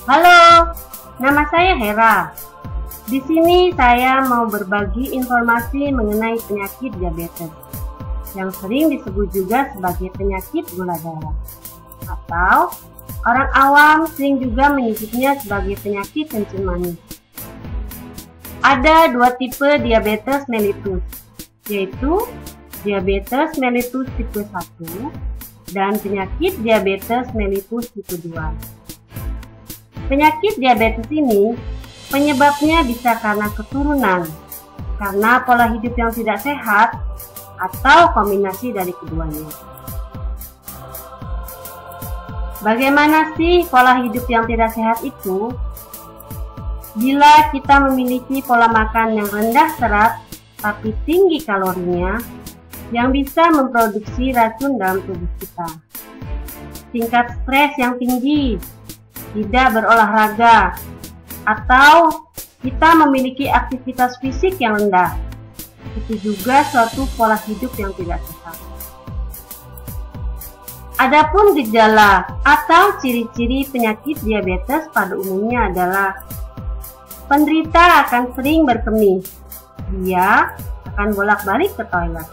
Halo, nama saya Hera. Di sini saya mau berbagi informasi mengenai penyakit diabetes yang sering disebut juga sebagai penyakit gula darah, atau orang awam sering juga menyebutnya sebagai penyakit kencing manis. Ada dua tipe diabetes mellitus, yaitu diabetes mellitus tipe 1 dan penyakit diabetes mellitus tipe 2. Penyakit diabetes ini penyebabnya bisa karena keturunan, karena pola hidup yang tidak sehat, atau kombinasi dari keduanya. Bagaimana sih pola hidup yang tidak sehat itu? Bila kita memiliki pola makan yang rendah serat tapi tinggi kalorinya, yang bisa memproduksi racun dalam tubuh kita. Tingkat stres yang tinggi, tidak berolahraga, atau kita memiliki aktivitas fisik yang rendah. Itu juga suatu pola hidup yang tidak sehat. Adapun gejala atau ciri-ciri penyakit diabetes pada umumnya adalah penderita akan sering berkemih. Dia akan bolak-balik ke toilet.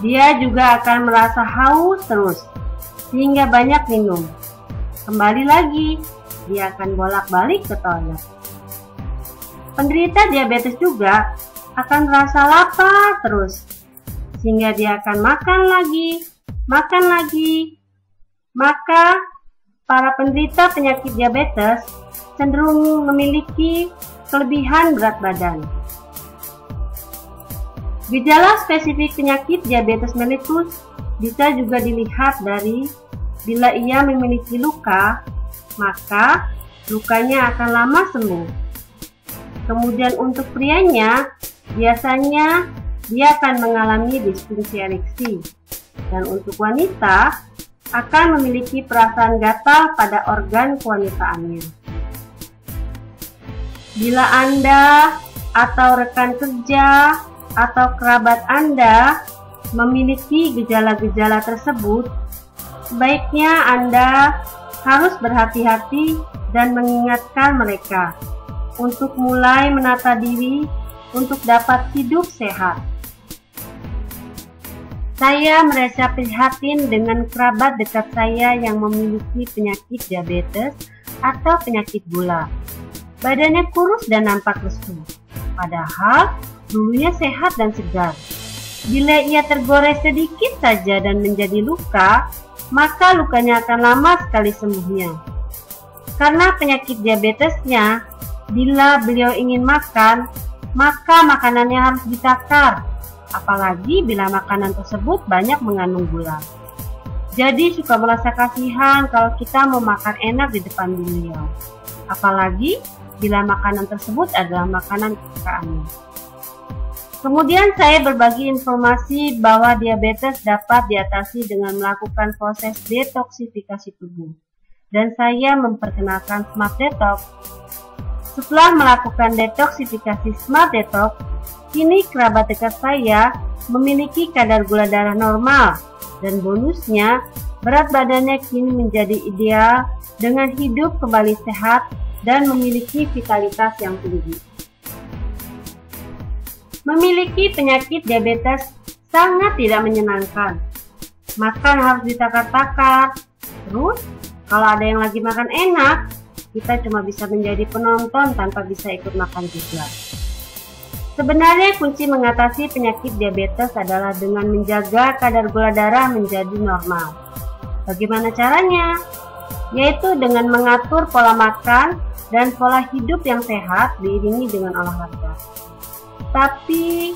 Dia juga akan merasa haus terus, sehingga banyak minum. Kembali lagi, dia akan bolak-balik ke toilet. Penderita diabetes juga akan merasa lapar terus, sehingga dia akan makan lagi. Maka, para penderita penyakit diabetes cenderung memiliki kelebihan berat badan. Gejala spesifik penyakit diabetes mellitus bisa juga dilihat dari bila ia memiliki luka, maka lukanya akan lama sembuh. Kemudian untuk prianya, biasanya dia akan mengalami disfungsi ereksi. Dan untuk wanita, akan memiliki perasaan gatal pada organ kewanitaannya. Bila Anda atau rekan kerja atau kerabat Anda memiliki gejala-gejala tersebut, sebaiknya Anda harus berhati-hati dan mengingatkan mereka untuk mulai menata diri untuk dapat hidup sehat. Saya merasa prihatin dengan kerabat dekat saya yang memiliki penyakit diabetes atau penyakit gula. Badannya kurus dan nampak lesu, padahal dulunya sehat dan segar. Bila ia tergores sedikit saja dan menjadi luka, maka lukanya akan lama sekali sembuhnya. Karena penyakit diabetesnya, bila beliau ingin makan, maka makanannya harus ditakar, apalagi bila makanan tersebut banyak mengandung gula. Jadi suka merasa kasihan kalau kita mau makan enak di depan beliau, apalagi bila makanan tersebut adalah makanan kesukaannya. Kemudian saya berbagi informasi bahwa diabetes dapat diatasi dengan melakukan proses detoksifikasi tubuh. Dan saya memperkenalkan Smart Detox. Setelah melakukan detoksifikasi Smart Detox, kini kerabat dekat saya memiliki kadar gula darah normal. Dan bonusnya, berat badannya kini menjadi ideal dengan hidup kembali sehat dan memiliki vitalitas yang tinggi. Memiliki penyakit diabetes sangat tidak menyenangkan. Makan harus ditakar-takar. Terus, kalau ada yang lagi makan enak, kita cuma bisa menjadi penonton tanpa bisa ikut makan juga. Sebenarnya kunci mengatasi penyakit diabetes adalah dengan menjaga kadar gula darah menjadi normal. Bagaimana caranya? Yaitu dengan mengatur pola makan dan pola hidup yang sehat diiringi dengan olahraga. Tapi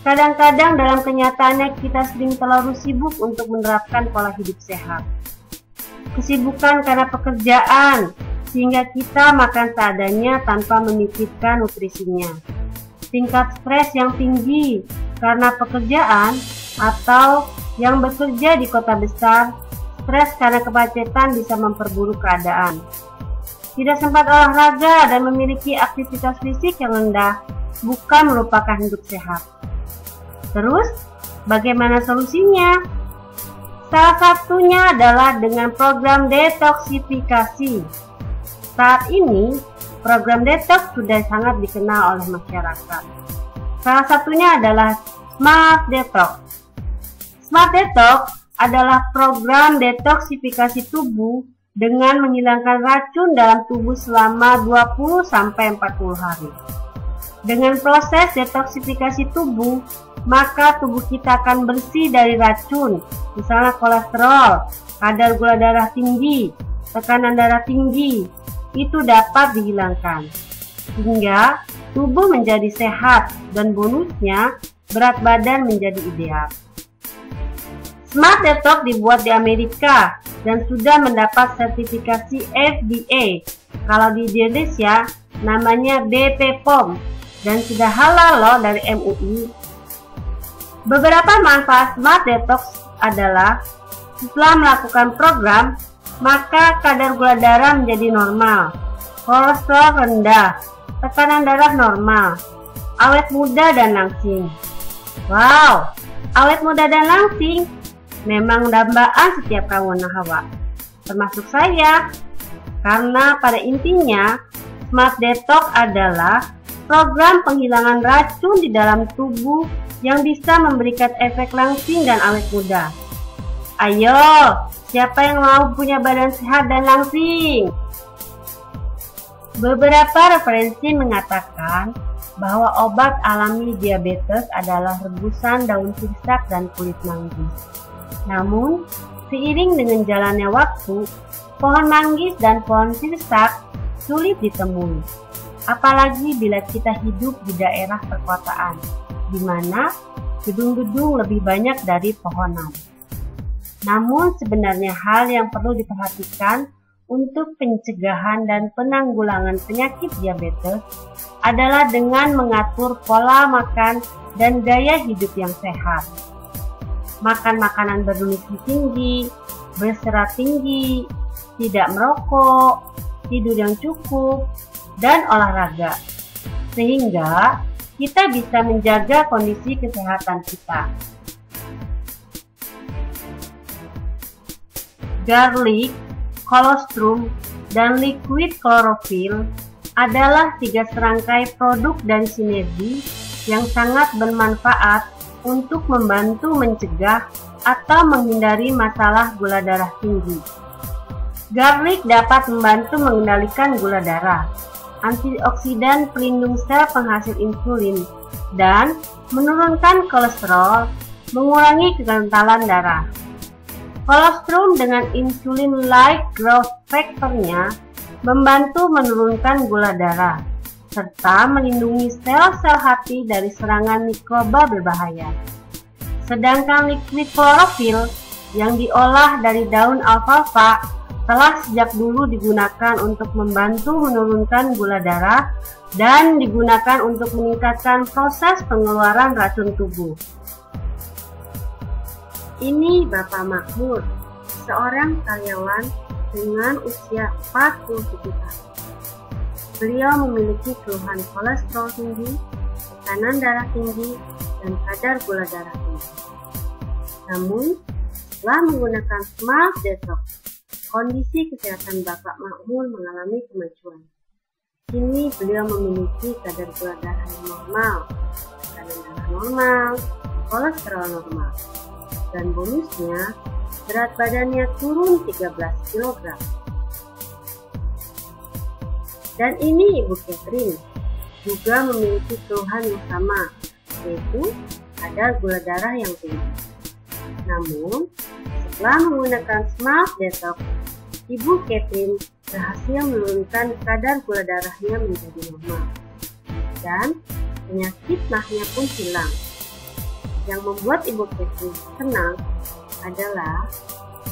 kadang-kadang dalam kenyataannya kita sering terlalu sibuk untuk menerapkan pola hidup sehat. Kesibukan karena pekerjaan, sehingga kita makan seadanya tanpa memikirkan nutrisinya. Tingkat stres yang tinggi karena pekerjaan, atau yang bekerja di kota besar, stres karena kemacetan bisa memperburuk keadaan. Tidak sempat olahraga dan memiliki aktivitas fisik yang rendah bukan merupakan hidup sehat. Terus, bagaimana solusinya? Salah satunya adalah dengan program detoksifikasi. Saat ini, program detox sudah sangat dikenal oleh masyarakat. Salah satunya adalah Smart Detox. Smart Detox adalah program detoksifikasi tubuh dengan menghilangkan racun dalam tubuh selama 20-40 hari. Dengan proses detoksifikasi tubuh, maka tubuh kita akan bersih dari racun, misalnya kolesterol, kadar gula darah tinggi, tekanan darah tinggi, itu dapat dihilangkan, sehingga tubuh menjadi sehat dan bonusnya berat badan menjadi ideal. Smart Detox dibuat di Amerika dan sudah mendapat sertifikasi FDA. Kalau di Indonesia namanya BPOM dan sudah halal loh dari MUI. Beberapa manfaat Smart Detox adalah setelah melakukan program, maka kadar gula darah menjadi normal, kolesterol rendah, tekanan darah normal, awet muda dan langsing. Wow, awet muda dan langsing memang dambaan setiap kaum hawa, termasuk saya. Karena pada intinya, Smart Detox adalah program penghilangan racun di dalam tubuh yang bisa memberikan efek langsing dan awet muda. Ayo, siapa yang mau punya badan sehat dan langsing? Beberapa referensi mengatakan bahwa obat alami diabetes adalah rebusan daun sirsak dan kulit manggis. Namun, seiring dengan jalannya waktu, pohon manggis dan pohon sirsak sulit ditemui. Apalagi bila kita hidup di daerah perkotaan, di mana gedung-gedung lebih banyak dari pohonan. Namun sebenarnya hal yang perlu diperhatikan untuk pencegahan dan penanggulangan penyakit diabetes adalah dengan mengatur pola makan dan gaya hidup yang sehat. Makan makanan bernutrisi tinggi, berserat tinggi, tidak merokok, tidur yang cukup, dan olahraga. Sehingga kita bisa menjaga kondisi kesehatan kita. Garlic, colostrum, dan liquid chlorophyll adalah 3 serangkai produk dari sinergi yang sangat bermanfaat untuk membantu mencegah atau menghindari masalah gula darah tinggi. Garlic dapat membantu mengendalikan gula darah, antioksidan pelindung sel penghasil insulin, dan menurunkan kolesterol, mengurangi kekentalan darah. Kolostrum dengan insulin-like growth factor-nya membantu menurunkan gula darah, serta melindungi sel-sel hati dari serangan mikroba berbahaya. Sedangkan liquid chlorophyll yang diolah dari daun alfalfa telah sejak dulu digunakan untuk membantu menurunkan gula darah dan digunakan untuk meningkatkan proses pengeluaran racun tubuh. Ini Bapak Makmur, seorang karyawan dengan usia 47 tahun. Beliau memiliki keluhan kolesterol tinggi, tekanan darah tinggi, dan kadar gula darah tinggi. Namun, setelah menggunakan Smart Detox, kondisi kesehatan Bapak Makmur mengalami kemajuan. Kini beliau memiliki kadar gula darah yang normal, tekanan darah normal, kolesterol normal. Dan bonusnya, berat badannya turun 13 kg. Dan ini Ibu Catherine juga memiliki keluhan yang sama, yaitu kadar gula darah yang tinggi. Namun, setelah menggunakan Smart Detox, Ibu Catherine berhasil menurunkan kadar gula darahnya menjadi normal. Dan penyakit mahnya pun hilang. Yang membuat Ibu Catherine senang adalah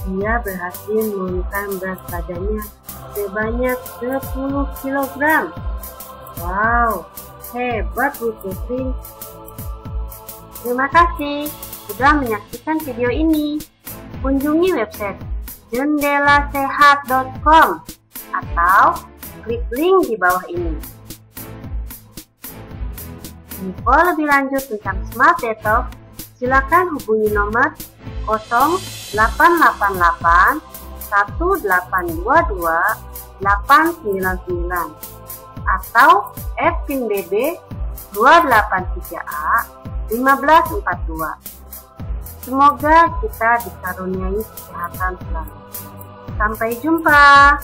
dia berhasil menurunkan berat badannya sebanyak 10 kg. Wow, hebat Bu Catherine. Terima kasih sudah menyaksikan video ini. Kunjungi website jendelasehat.com atau klik link di bawah ini. Info lebih lanjut tentang Smart Detox, silakan hubungi nomor 0888 1822 899 atau @pinbb 283A 1542. Semoga kita dikaruniai kesehatan selalu. Sampai jumpa.